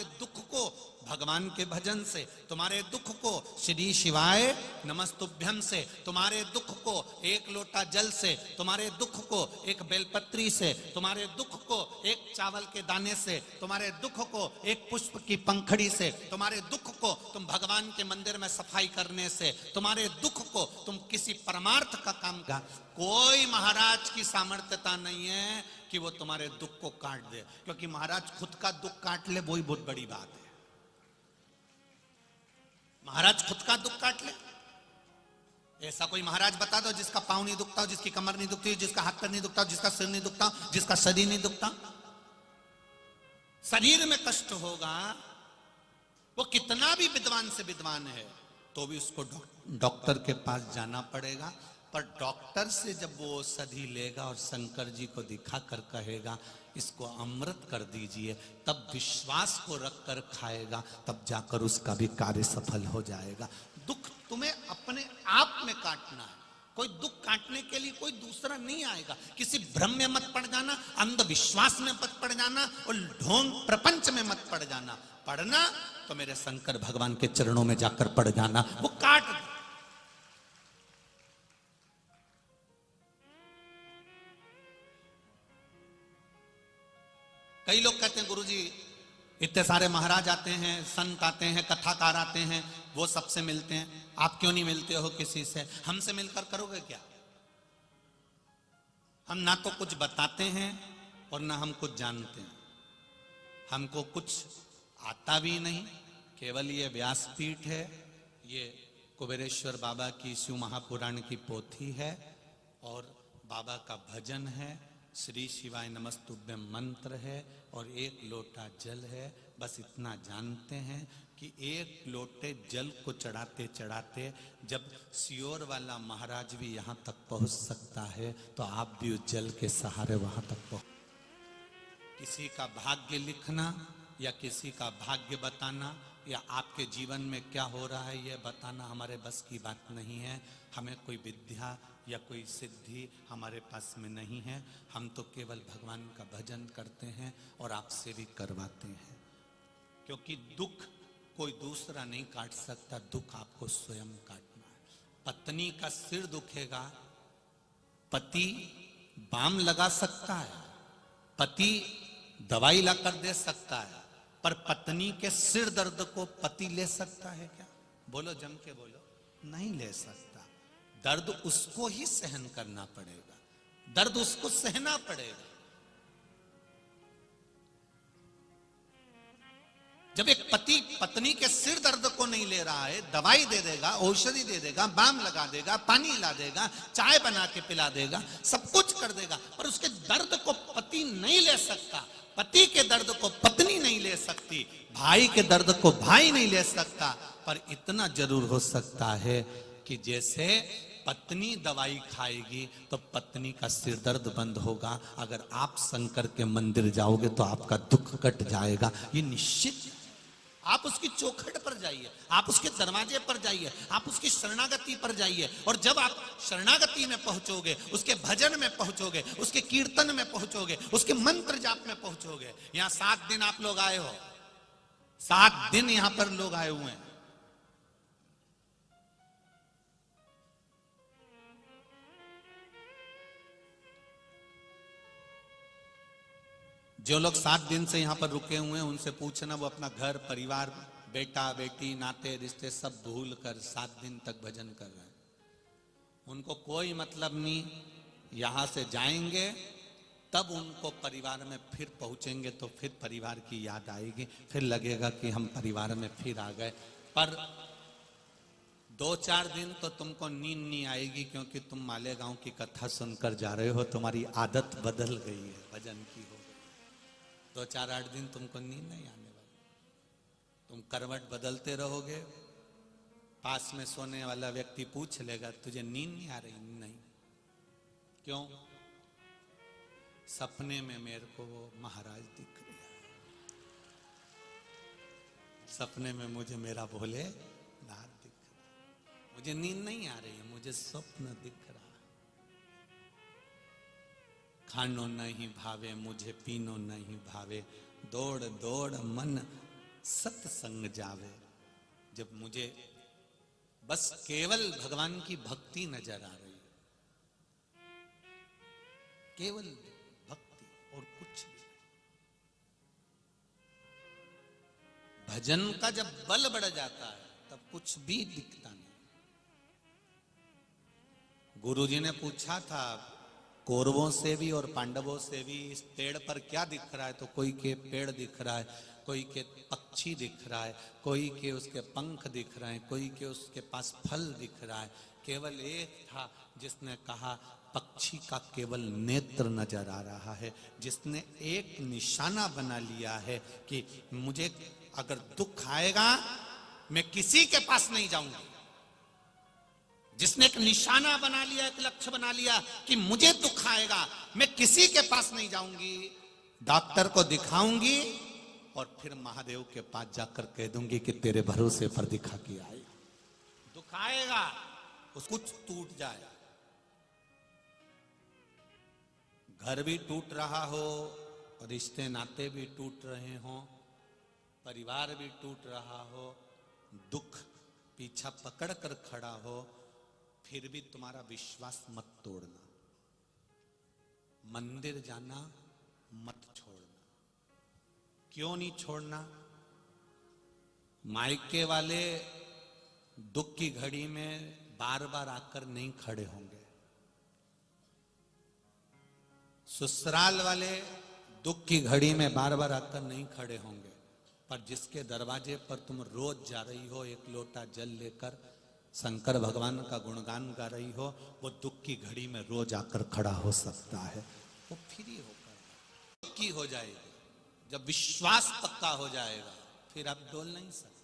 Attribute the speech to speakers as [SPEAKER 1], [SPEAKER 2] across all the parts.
[SPEAKER 1] तुम्हारे दुख को भगवान के भजन से, तुम्हारे दुख को श्री शिवाय नमस्तुभ्यम से, तुम्हारे दुख को एक लोटा जल से, तुम्हारे दुख को एक बेलपत्री से, तुम्हारे दुख को एक चावल के दाने से, तुम्हारे दुख को एक पुष्प की पंखड़ी से, तुम्हारे दुख को तुम भगवान के मंदिर में सफाई करने से, तुम्हारे दुख को तुम किसी परमार्थ का काम का, कोई महाराज की सामर्थ्यता नहीं है कि वो तुम्हारे दुख को काट दे, क्योंकि महाराज खुद का दुख काट ले वही बहुत बड़ी बात है। महाराज खुद का दुख काट ले, ऐसा कोई महाराज बता दो जिसका पांव नहीं दुखता, जिसकी कमर नहीं दुखती, जिसका हाथ पैर नहीं दुखता, जिसका सिर नहीं दुखता, जिसका शरीर नहीं दुखता। शरीर में कष्ट होगा, वो कितना भी विद्वान से विद्वान है तो भी उसको डॉक्टर के पास जाना पड़ेगा। पर डॉक्टर से जब वो औषधि लेगा और शंकर जी को दिखा कर कहेगा इसको अमृत कर दीजिए, तब विश्वास को रख कर खाएगा, तब जाकर उसका भी कार्य सफल हो जाएगा। दुख तुम्हें अपने आप में काटना है, कोई दुख काटने के लिए कोई दूसरा नहीं आएगा। किसी भ्रम में मत पड़ जाना, अंधविश्वास में मत पड़ जाना और ढोंग प्रपंच में मत पड़ जाना। पढ़ना तो मेरे शंकर भगवान के चरणों में जाकर पड़ जाना, वो काट दे। कई लोग कहते हैं गुरुजी इतने सारे महाराज आते हैं, संत आते हैं, कथाकार आते हैं, वो सबसे मिलते हैं, आप क्यों नहीं मिलते हो किसी से? हमसे मिलकर करोगे क्या? हम ना तो कुछ बताते हैं और ना हम कुछ जानते हैं, हमको कुछ आता भी नहीं। केवल ये व्यासपीठ है, ये कुबेरेश्वर बाबा की शिव महापुराण की पोथी है और बाबा का भजन है, श्री शिवाय नमस्तुभ्यम मंत्र है और एक लोटा जल है। बस इतना जानते हैं कि एक लोटे जल को चढ़ाते चढ़ाते जब सियोर वाला महाराज भी यहाँ तक पहुँच सकता है तो आप भी उस जल के सहारे वहाँ तक पहुँच। किसी का भाग्य लिखना या किसी का भाग्य बताना या आपके जीवन में क्या हो रहा है ये बताना हमारे बस की बात नहीं है। हमें कोई विद्या या कोई सिद्धि हमारे पास में नहीं है, हम तो केवल भगवान का भजन करते हैं और आपसे भी करवाते हैं, क्योंकि दुख कोई दूसरा नहीं काट सकता, दुख आपको स्वयं काटना है। पत्नी का सिर दुखेगा, पति बाम लगा सकता है, पति दवाई लाकर दे सकता है, पर पत्नी के सिर दर्द को पति ले सकता है क्या? बोलो, जम के बोलो, नहीं ले सकता। दर्द उसको ही सहन करना पड़ेगा, दर्द उसको सहना पड़ेगा। जब एक पति पत्नी के सिर दर्द को नहीं ले रहा है, दवाई दे देगा, औषधि दे देगा, बाम लगा देगा, पानी ला देगा, चाय बना के पिला देगा, सब कुछ कर देगा, पर उसके दर्द को पति नहीं ले सकता। पति के दर्द को पत्नी नहीं ले सकती, भाई के दर्द को भाई नहीं ले सकता। पर इतना जरूर हो सकता है कि जैसे पत्नी दवाई खाएगी तो पत्नी का सिर दर्द बंद होगा। अगर आप शंकर के मंदिर जाओगे तो आपका दुख कट जाएगा, ये निश्चित। आप उसकी चौखट पर जाइए, आप उसके दरवाजे पर जाइए, आप उसकी शरणागति पर जाइए, और जब आप शरणागति में पहुंचोगे, उसके भजन में पहुंचोगे, उसके कीर्तन में पहुंचोगे, उसके मंत्र जाप में पहुंचोगे। यहां 7 दिन आप लोग आए हो, 7 दिन यहां पर लोग आए हुए हैं। जो लोग 7 दिन से यहां पर रुके हुए हैं उनसे पूछना, वो अपना घर परिवार, बेटा बेटी, नाते रिश्ते सब भूल कर 7 दिन तक भजन कर रहे हैं। उनको कोई मतलब नहीं, यहां से जाएंगे तब उनको परिवार में फिर पहुंचेंगे तो फिर परिवार की याद आएगी, फिर लगेगा कि हम परिवार में फिर आ गए। पर 2-4 दिन तो तुमको नींद नहीं आएगी, क्योंकि तुम मालेगांव की कथा सुनकर जा रहे हो, तुम्हारी आदत बदल गई है भजन की। 2-4-8 दिन तुमको नींद नहीं आने वाली, तुम करवट बदलते रहोगे। पास में सोने वाला व्यक्ति पूछ लेगा तुझे नींद नहीं आ रही? नहीं। क्यों? सपने में मेरे को वो महाराज दिख रहा है, सपने में मुझे मेरा भोलेनाथ दिख रहा है, मुझे नींद नहीं आ रही है, मुझे स्वप्न दिख रहा है। खानो नहीं भावे मुझे, पीनो नहीं भावे, दौड़ दौड़ मन सत्संग जावे, जब मुझे बस केवल भगवान की भक्ति नजर आ रही, केवल भक्ति और कुछ भी। भजन का जब बल बढ़ जाता है तब कुछ भी दिखता नहीं। गुरुजी ने पूछा था कौरवों से भी और पांडवों से भी इस पेड़ पर क्या दिख रहा है, तो कोई के पेड़ दिख रहा है, कोई के पक्षी दिख रहा है, कोई के उसके पंख दिख रहे हैं, कोई के उसके पास फल दिख रहा है। केवल एक था जिसने कहा पक्षी का केवल नेत्र नजर आ रहा है, जिसने एक निशाना बना लिया है कि मुझे अगर दुख आएगा मैं किसी के पास नहीं जाऊंगा। जिसने एक निशाना बना लिया, एक लक्ष्य बना लिया कि मुझे दुख आएगा मैं किसी के पास नहीं जाऊंगी, डॉक्टर को दिखाऊंगी और फिर महादेव के पास जाकर कह दूंगी कि तेरे भरोसे पर दिखा के आई। दुख आएगा, उस कुछ टूट जाए, घर भी टूट रहा हो, रिश्ते नाते भी टूट रहे हो, परिवार भी टूट रहा हो, दुख पीछा पकड़ कर खड़ा हो, फिर भी तुम्हारा विश्वास मत तोड़ना, मंदिर जाना मत छोड़ना। क्यों नहीं छोड़ना? मायके वाले दुख की घड़ी में बार बार आकर नहीं खड़े होंगे, ससुराल वाले दुख की घड़ी में बार बार आकर नहीं खड़े होंगे, पर जिसके दरवाजे पर तुम रोज जा रही हो एक लोटा जल लेकर शंकर भगवान का गुणगान गा रही हो, वो दुख की घड़ी में रोज आकर खड़ा हो सकता है। वो फ्री होकर की हो जाएगी। जब विश्वास पक्का हो जाएगा फिर आप डोल नहीं सकते।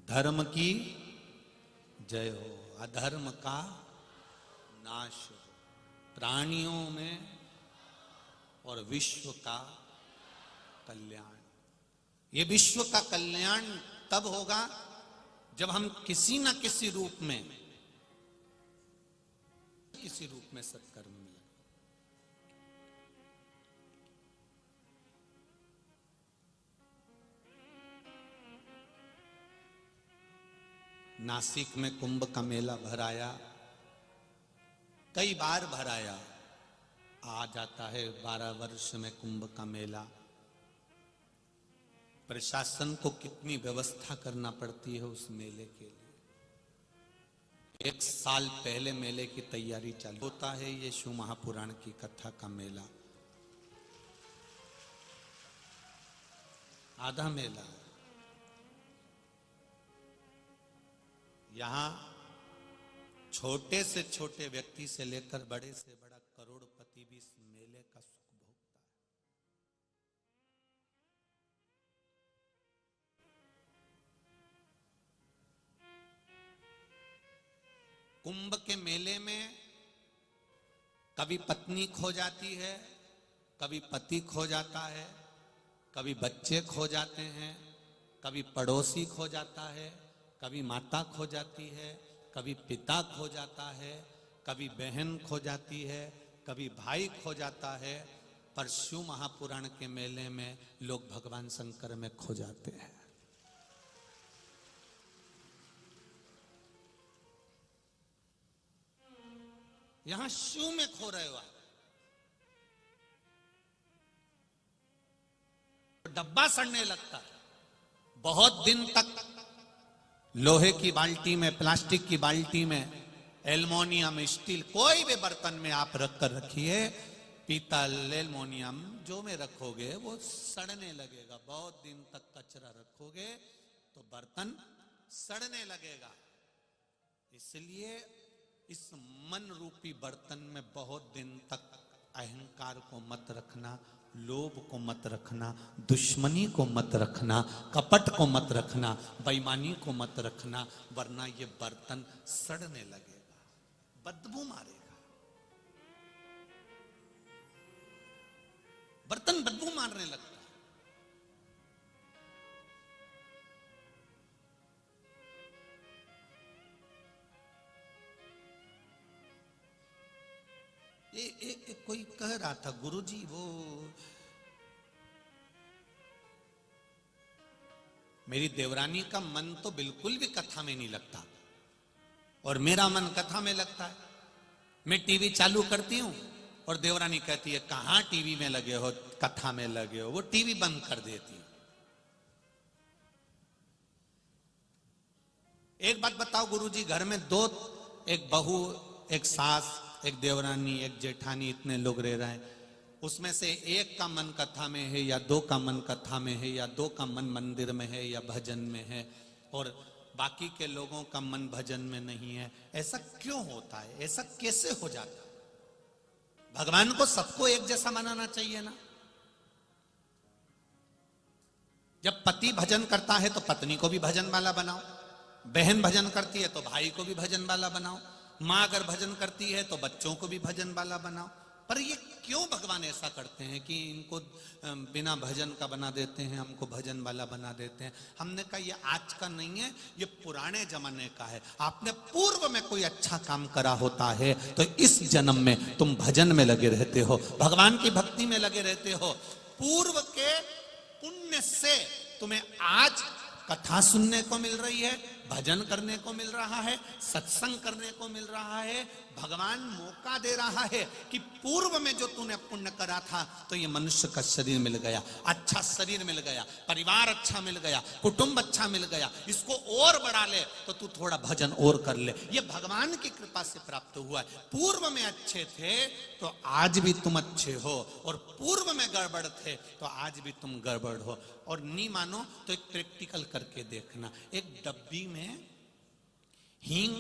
[SPEAKER 1] धर्म की जय हो, अधर्म का नाश हो, प्राणियों में और विश्व का कल्याण। ये विश्व का कल्याण तब होगा जब हम किसी न किसी रूप में सत्कर्म में लगे। नासिक में कुंभ का मेला भराया, कई बार भराया, आ जाता है 12 वर्ष में कुंभ का मेला। प्रशासन को कितनी व्यवस्था करना पड़ती है उस मेले के लिए। 1 साल पहले मेले की तैयारी चालू होता है। ये शिव महापुराण की कथा का मेला, आधा मेला। यहां छोटे से छोटे व्यक्ति से लेकर बड़े से बड़ा करोड़पति भी इस मेले का सुख भोगता है। कुंभ के मेले में कभी पत्नी खो जाती है, कभी पति खो जाता है, कभी बच्चे खो जाते हैं, कभी पड़ोसी खो जाता है, कभी माता खो जाती है, कभी पिता खो जाता है, कभी बहन खो जाती है, कभी भाई खो जाता है। पर शिव महापुराण के मेले में लोग भगवान शंकर में खो जाते हैं। यहां शिव में खो रहे हो आप। डब्बा सड़ने लगता है। बहुत दिन तक लोहे की बाल्टी में, प्लास्टिक की बाल्टी में, एल्युमिनियम, स्टील, कोई भी बर्तन में आप रख कर रखिए, पीतल, एल्युमिनियम जो में रखोगे वो सड़ने लगेगा। बहुत दिन तक कचरा रखोगे तो बर्तन सड़ने लगेगा। इसलिए इस मन रूपी बर्तन में बहुत दिन तक अहंकार को मत रखना, लोभ को मत रखना, दुश्मनी को मत रखना, कपट को मत रखना, बेईमानी को मत रखना, वरना ये बर्तन सड़ने लगेगा, बदबू मारेगा। बर्तन बदबू मारने लगता है। कोई कह रहा था, गुरुजी वो मेरी देवरानी का मन तो बिल्कुल भी कथा में नहीं लगता और मेरा मन कथा में लगता है। मैं टीवी चालू करती हूं और देवरानी कहती है कहां टीवी में लगे हो, कथा में लगे हो। वो टीवी बंद कर देती है। एक बात बताओ गुरुजी, घर में दो, एक बहू, एक सास, एक देवरानी, एक जेठानी, इतने लोग रह रहे हैं, उसमें से एक का मन कथा में है या दो का मन कथा में है या दो का मन मंदिर में है या भजन में है और बाकी के लोगों का मन भजन में नहीं है। ऐसा क्यों होता है? ऐसा कैसे हो जाता है? भगवान को सबको एक जैसा मनाना चाहिए ना। जब पति भजन करता है तो पत्नी को भी भजन वाला बनाओ, बहन भजन करती है तो भाई को भी भजन वाला बनाओ, माँ अगर भजन करती है तो बच्चों को भी भजन वाला बनाओ। पर ये क्यों भगवान ऐसा करते हैं कि इनको बिना भजन का बना देते हैं, हमको भजन वाला बना देते हैं? हमने कहा ये आज का नहीं है, ये पुराने जमाने का है। आपने पूर्व में कोई अच्छा काम करा होता है तो इस जन्म में तुम भजन में लगे रहते हो, भगवान की भक्ति में लगे रहते हो। पूर्व के पुण्य से तुम्हें आज कथा सुनने को मिल रही है, भजन करने को मिल रहा है, सत्संग करने को मिल रहा है। भगवान मौका दे रहा है कि पूर्व में जो तूने पुण्य करा था तो ये मनुष्य का शरीर मिल गया, अच्छा शरीर मिल गया, परिवार अच्छा मिल गया, कुटुंब अच्छा मिल गया, इसको और बढ़ा ले तो तू थोड़ा भजन और कर ले। ये भगवान की कृपा से प्राप्त हुआ है। पूर्व में अच्छे थे तो आज भी तुम अच्छे हो और पूर्व में गड़बड़ थे तो आज भी तुम गड़बड़ हो। और नहीं मानो तो एक प्रैक्टिकल करके देखना। एक डब्बी में हींग,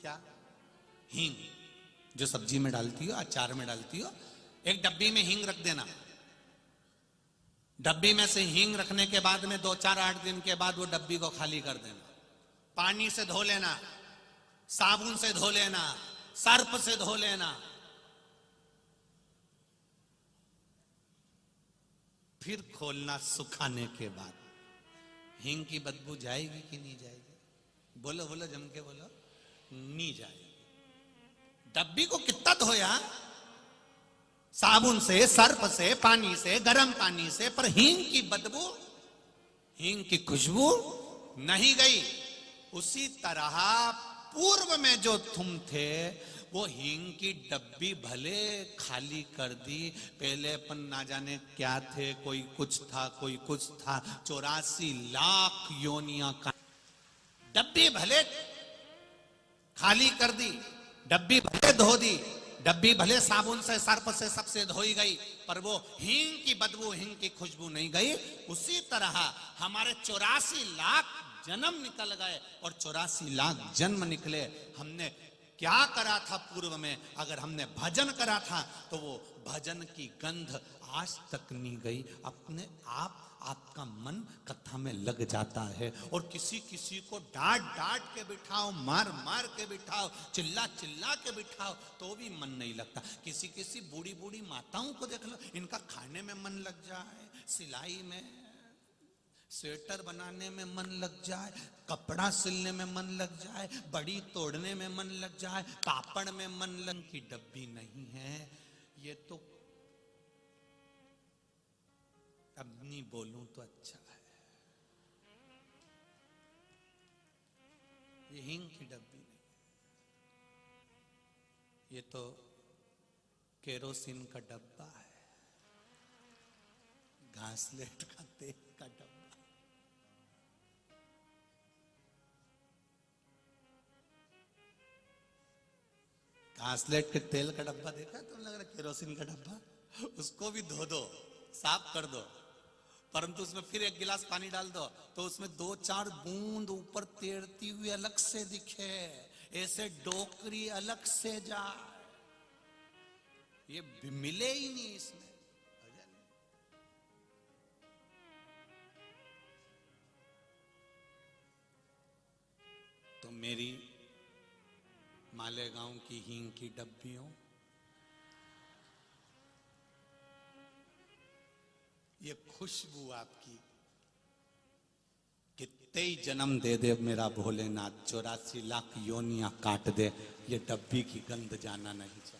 [SPEAKER 1] क्या हींग जो सब्जी में डालती हो, अचार में डालती हो, एक डब्बी में हींग रख देना। डब्बी में से हींग रखने के बाद में 2-4-8 दिन के बाद वो डब्बी को खाली कर देना। पानी से धो लेना, साबुन से धो लेना, सर्फ से धो लेना, फिर खोलना। सुखाने के बाद हींग की बदबू जाएगी कि नहीं जाएगी? बोलो बोलो, जम के बोलो। नहीं जाएगी। डब्बी को कितना धोया, साबुन से, सर्फ से, पानी से, गर्म पानी से, पर हींग की बदबू, हींग की खुशबू नहीं गई। उसी तरह पूर्व में जो तुम थे वो हींग की डब्बी भले खाली कर दी, पहले अपन ना जाने क्या थे, कोई कुछ था, कोई कुछ था, 84 लाख योनियां का डब्बी भले खाली कर दी, डब्बी भले धो दी, डब्बी भले साबुन से, सर्फ से, सबसे धोई गई, पर वो हींग की बदबू, हींग की खुशबू नहीं गई। उसी तरह हमारे 84 लाख जन्म निकल गए और 84 लाख जन्म निकले। हमने क्या करा था पूर्व में? अगर हमने भजन करा था तो वो भजन की गंध आज तक नहीं गई। अपने आप आपका मन कथा में लग जाता है। और किसी किसी को डांट डांट के बिठाओ, मार मार के बिठाओ, चिल्ला चिल्ला के बिठाओ तो भी मन नहीं लगता। किसी किसी बूढ़ी बूढ़ी माताओं को देख लो, इनका खाने में मन लग जाए, सिलाई में, स्वेटर बनाने में मन लग जाए, कपड़ा सिलने में मन लग जाए, बड़ी तोड़ने में मन लग जाए, पापड़ में मन लग की डब्बी नहीं है। ये तो अब नहीं बोलूं तो अच्छा है, ये हींग की डब्बी नहीं, ये तो केरोसिन का डब्बा है, घासलेट का तेल का डब्बा। घासलेट के तेल का डब्बा देखा तुम? लग रहा केरोसिन का डब्बा। उसको भी धो दो, साफ कर दो, परंतु उसमें फिर एक गिलास पानी डाल दो तो उसमें 2-4 बूंद ऊपर तैरती हुई अलग से दिखे, ऐसे डोकरी अलग से जाए, ये मिले ही नहीं इसमें। तो मेरी मालेगांव की हींग की डब्बियों, ये खुशबू आपकी कितने ही जन्म दे दे मेरा भोलेनाथ, 84 लाख योनियां काट दे, ये डब्बी की गंध जाना नहीं चाहिए।